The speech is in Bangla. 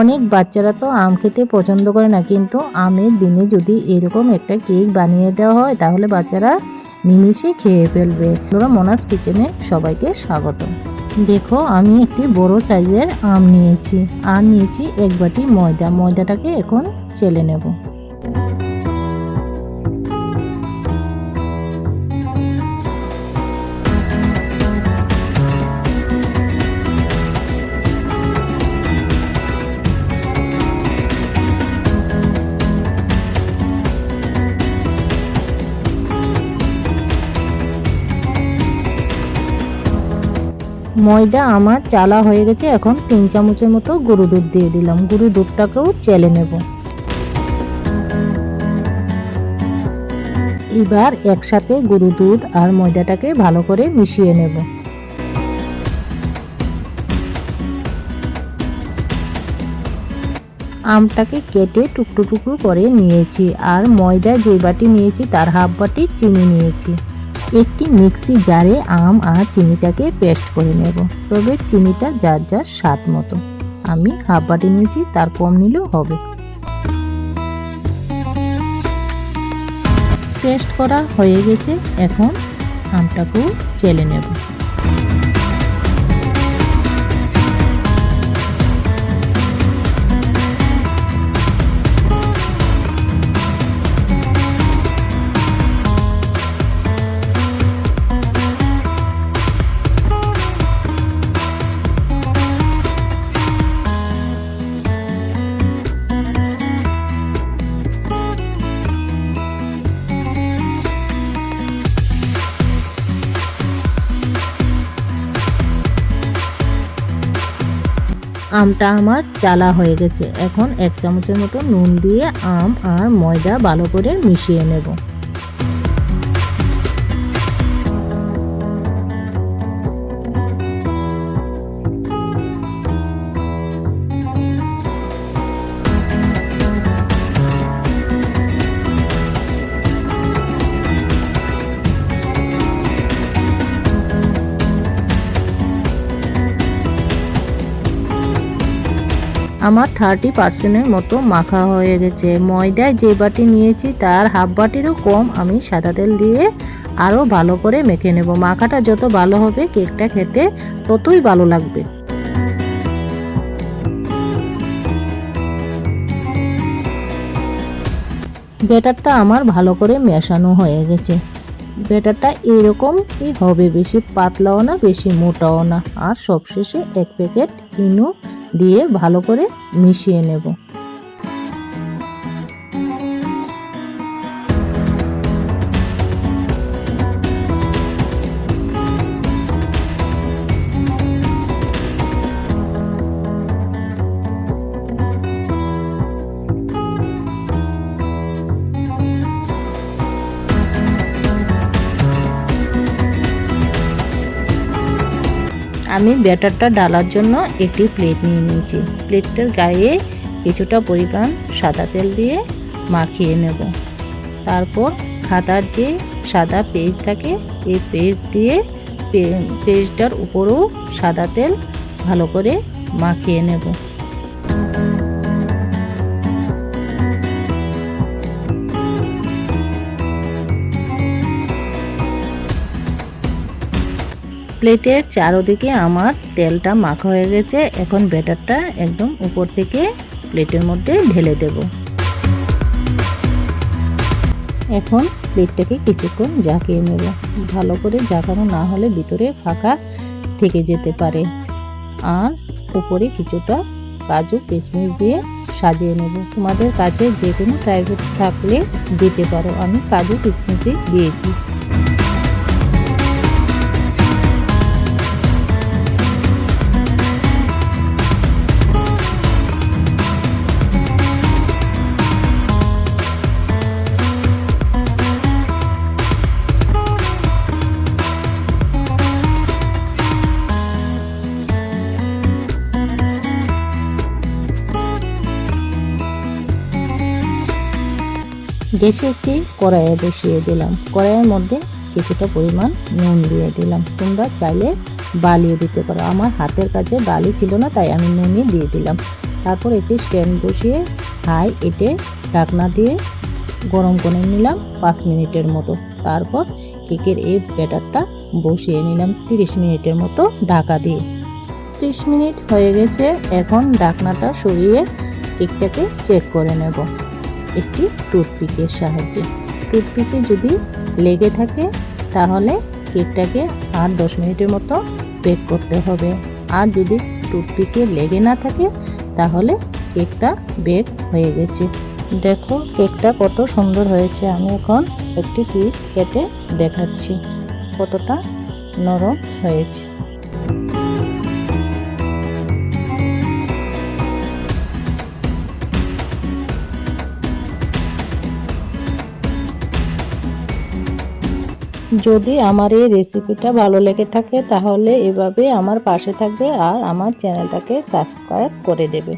অনেক বাচ্চারা তো আম খেতে পছন্দ করে না, কিন্তু আমের দিনে যদি এরকম একটা কেক বানিয়ে দেওয়া হয় তাহলে বাচ্চারা নিমিষে খেয়ে ফেলবে। তোমরা মোনাস কিচেনে সবাইকে স্বাগত। দেখো, আমি একটি বড় সাইজের আম নিয়েছি আর নিয়েছি এক বাটি ময়দাটাকে এখন চেলে নেব। ময়দা আমার চালা হয়ে গেছে, এখন 3 চামচের মতো গরুর দুধ দিয়ে দিলাম। গরুর দুধটাকেও চেলে নেব। এবার একসাথে গরুর দুধ আর ময়দাটাকে ভালো করে মিশিয়ে নেব। আমটাকে কেটে টুকরো টুকরো করে নিয়েছি আর ময়দা যে বাটি নিয়েছি তার হাফ বাটি চিনি নিয়েছি। একটি মিক্সি জারে আম আর চিনিটাকে পেস্ট করে নেব, তবে চিনিটা যার যার স্বাদ মতো। আমি হাফ বাটি নিয়েছি, তার কম নিলেও হবে। পেস্ট করা হয়ে গেছে, এখন আমটাকেও চেলে নেব। আমটা আমার চালা হয়ে গেছে, এখন 1 চামচের মতো নুন দিয়ে আম আর ময়দা ভালো করে মিশিয়ে নেব। আমার 30% মতো মাখা হয়ে গেছে। ময়দায় যে বাটি নিয়েছি তার হাফ বাটিরও কম আমি সাদা তেল দিয়ে আরও ভালো করে মেখে নেব। মাখাটা যত ভালো হবে কেকটা খেতে ততই ভালো লাগবে। ব্যাটারটা আমার ভালো করে মেশানো হয়ে গেছে। ব্যাটারটা এরকমই হবে, বেশি পাতলাও না বেশি মোটাও না। আর সবশেষে 1 প্যাকেট ইনো দিয়ে ভালো করে মিশিয়ে নেব। আমি ব্যাটারটা ডালার জন্য একটি প্লেট নিয়ে নিয়েছি। প্লেটটার গায়ে কিছুটা পরিমাণ সাদা তেল দিয়ে মাখিয়ে নেব। তারপর খাতার যে সাদা পেজ থাকে এই পেজ দিয়ে পেজটার উপরেও সাদা তেল ভালো করে মাখিয়ে নেব। প্লেটের চারদিকে আমার তেলটা মাখা হয়ে গেছে, এখন ব্যাটারটা একদম উপর থেকে প্লেটের মধ্যে ঢেলে দেব। এখন প্লেটটাকে কিছুক্ষণ ঝাঁকিয়ে নেব। ভালো করে ঝাঁকানো না হলে ভিতরে ফাঁকা থেকে যেতে পারে। আর উপরে কিছুটা কাজু কিশমিশ দিয়ে সাজিয়ে নেব। তোমাদের কাছে যে কোনো ড্রাই ফ্রুট থাকলে দিতে পারো, আমি কাজু কিশমিশই দিয়েছি। গ্যাসে একটি কড়াইয়ে বসিয়ে দিলাম। কড়াইয়ের মধ্যে কিছুটা পরিমাণ নুন দিয়ে দিলাম। তোমরা চাইলে বালিও দিতে পারো। আমার হাতের কাছে বালি ছিল না, তাই আমি নুনই দিয়ে দিলাম। তারপর একটি স্ট্যান্ড বসিয়ে হাই হিটে ঢাকনা দিয়ে গরম করে নিলাম 5 মিনিটের মতো। তারপর কেকের এই ব্যাটারটা বসিয়ে নিলাম 30 মিনিটের মতো ঢাকা দিয়ে। 30 মিনিট হয়ে গেছে। এখন ঢাকনাটা সরিয়ে কেকটাকে চেক করে নেব একটি টুথপিকের সাহায্যে। টুথপিকে যদি লেগে থাকে তাহলে কেকটাকে আর 10 মিনিটের মতো বেক করতে হবে। আর যদি টুথপিকে লেগে না থাকে তাহলে কেকটা বেক হয়ে গেছে। দেখো কেকটা কত সুন্দর হয়েছে। আমি এখন একটি পিস কেটে দেখাচ্ছি কতটা নরম হয়েছে। যদি আমার এই রেসিপিটা ভালো লেগে থাকে তাহলে এভাবে আমার পাশে থাকবে আর আমার চ্যানেলটাকে সাবস্ক্রাইব করে দেবে।